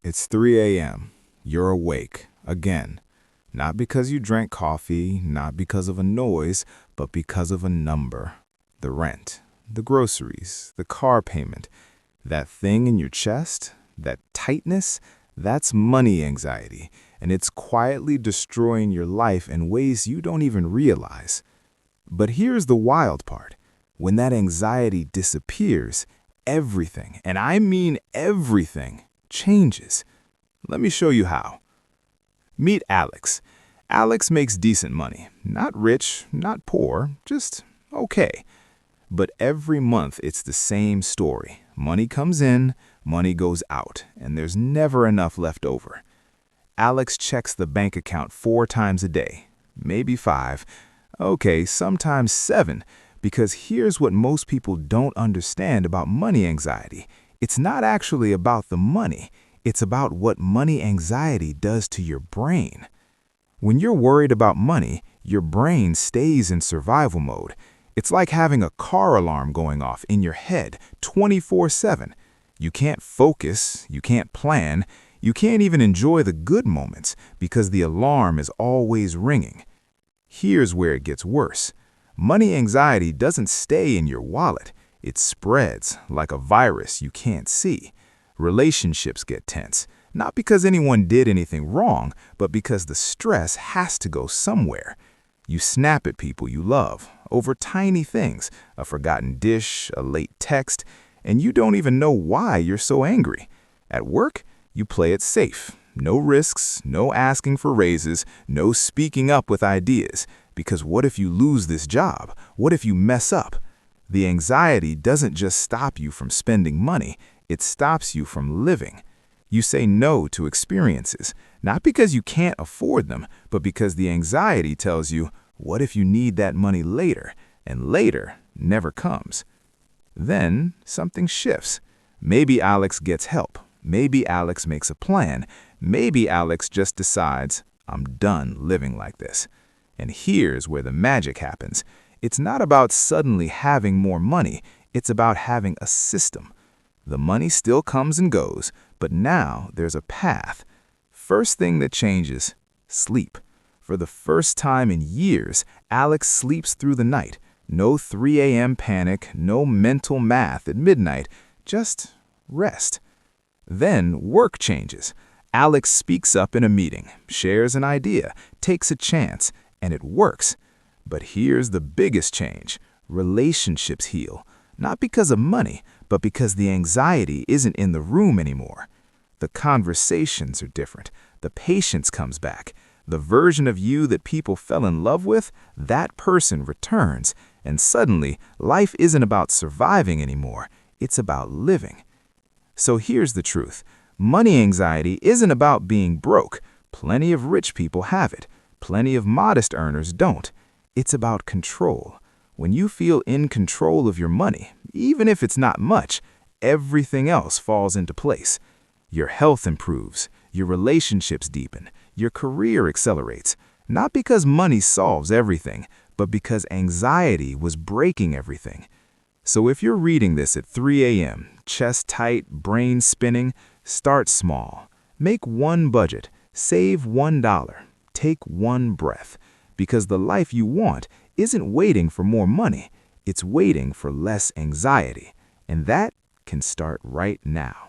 It's 3 a.m. You're awake, again. Not because you drank coffee, not because of a noise, but because of a number. The rent, the groceries, the car payment. That thing in your chest, that tightness, that's money anxiety, and it's quietly destroying your life in ways you don't even realize. But here's the wild part. When that anxiety disappears, everything, and I mean everything, changes. Let me show you how. Meet Alex. Alex makes decent money. Not rich, not poor, just okay. But every month it's the same story. Money comes in, money goes out, and there's never enough left over. Alex checks the bank account 4 times a day, maybe 5, okay, sometimes 7, because here's what most people don't understand about money anxiety. It's not actually about the money. It's about what money anxiety does to your brain. When you're worried about money, your brain stays in survival mode. It's like having a car alarm going off in your head 24/7. You can't focus, you can't plan, you can't even enjoy the good moments because the alarm is always ringing. Here's where it gets worse. Money anxiety doesn't stay in your wallet. It spreads like a virus you can't see. Relationships get tense, not because anyone did anything wrong, but because the stress has to go somewhere. You snap at people you love over tiny things, a forgotten dish, a late text, and you don't even know why you're so angry. At work, you play it safe. No risks, no asking for raises, no speaking up with ideas. Because what if you lose this job? What if you mess up? The anxiety doesn't just stop you from spending money, it stops you from living. You say no to experiences, not because you can't afford them, but because the anxiety tells you, what if you need that money later? And later never comes. Then something shifts. Maybe Alex gets help. Maybe Alex makes a plan. Maybe Alex just decides, I'm done living like this. And here's where the magic happens. It's not about suddenly having more money. It's about having a system. The money still comes and goes, but now there's a path. First thing that changes, sleep. For the first time in years, Alex sleeps through the night. No 3 a.m. panic, no mental math at midnight, just rest. Then work changes. Alex speaks up in a meeting, shares an idea, takes a chance, and it works. But here's the biggest change. Relationships heal. Not because of money, but because the anxiety isn't in the room anymore. The conversations are different. The patience comes back. The version of you that people fell in love with, that person returns. And suddenly, life isn't about surviving anymore. It's about living. So here's the truth. Money anxiety isn't about being broke. Plenty of rich people have it. Plenty of modest earners don't. It's about control. When you feel in control of your money, even if it's not much, everything else falls into place. Your health improves, your relationships deepen, your career accelerates, not because money solves everything, but because anxiety was breaking everything. So if you're reading this at 3 a.m., chest tight, brain spinning, start small. Make one budget, save $1, take one breath, because the life you want isn't waiting for more money, it's waiting for less anxiety, and that can start right now.